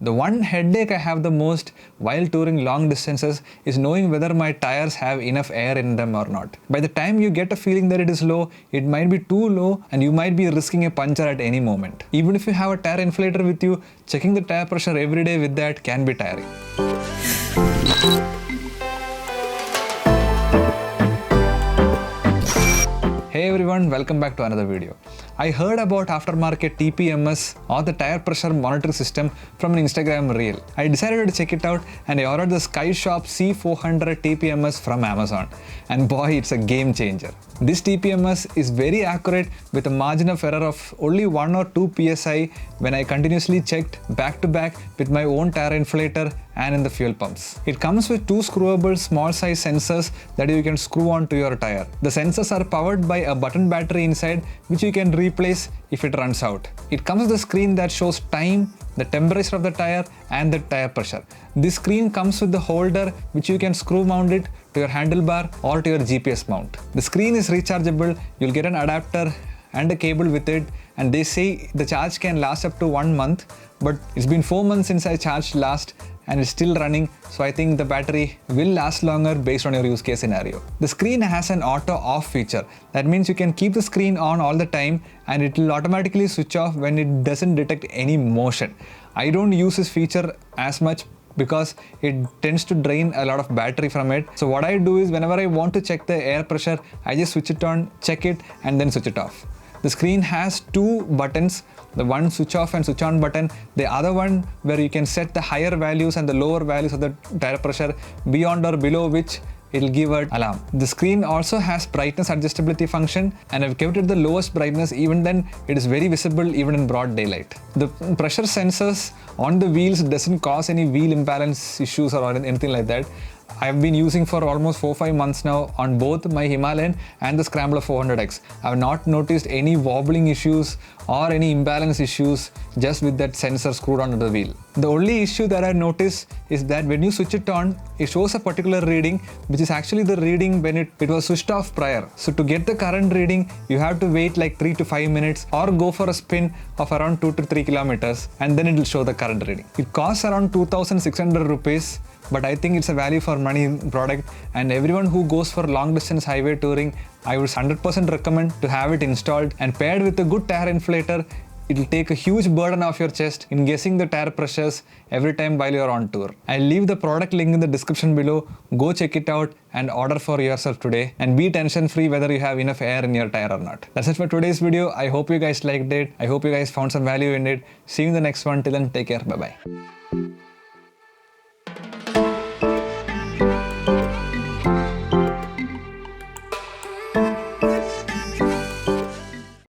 The one headache I have the most while touring long distances is knowing whether my tires have enough air in them or not. By the time you get a feeling that it is low, it might be too low and you might be risking a puncture at any moment. Even if you have a tire inflator with you, checking the tire pressure every day with that can be tiring. Hey everyone, welcome back to another video. I heard about aftermarket TPMS or the tire pressure monitoring system from an Instagram reel. I decided to check it out and I ordered the Skyshop C400 TPMS from Amazon. And boy, it's a game changer. This TPMS is very accurate with a margin of error of only 1 or 2 psi when I continuously checked back to back with my own tire inflator and in the fuel pumps. It comes with 2 screwable small size sensors that you can screw onto your tire. The sensors are powered by a button battery inside which you can replace if it runs out. It comes with a screen that shows time, the temperature of the tire and the tire pressure. This screen comes with the holder which you can screw mount it to your handlebar or to your GPS mount. The screen is rechargeable, you'll get an adapter and a cable with it, and they say the charge can last up to 1 month, but it's been 4 months since I charged last and it's still running, so I think the battery will last longer based on your use case scenario. The screen has an auto off feature. That means you can keep the screen on all the time and it will automatically switch off when it doesn't detect any motion. I don't use this feature as much because it tends to drain a lot of battery from it. So what I do is whenever I want to check the air pressure, I just switch it on, check it and then switch it off. The screen has 2 buttons, the one switch off and switch on button, the other one where you can set the higher values and the lower values of the tire pressure beyond or below which it'll give an alarm. The screen also has brightness adjustability function and I've kept it the lowest brightness, even then it is very visible even in broad daylight. The pressure sensors on the wheels doesn't cause any wheel imbalance issues or anything like that. I've been using for almost 4-5 months now on both my Himalayan and the Scrambler 400X. I've not noticed any wobbling issues or any imbalance issues just with that sensor screwed onto the wheel. The only issue that I noticed is that when you switch it on, it shows a particular reading which is actually the reading when it was switched off prior. So to get the current reading, you have to wait like 3 to 5 minutes or go for a spin of around 2 to 3 kilometers and then it will show the current reading. It costs around 2,600 rupees. But I think it's a value for money product, and everyone who goes for long distance highway touring, I would 100% recommend to have it installed, and paired with a good tire inflator, it will take a huge burden off your chest in guessing the tire pressures every time while you're on tour. I'll leave the product link in the description below. Go check it out and order for yourself today and be tension free whether you have enough air in your tire or not. That's it for today's video. I hope you guys liked it. I hope you guys found some value in it. See you in the next one. Till then, take care. Bye bye.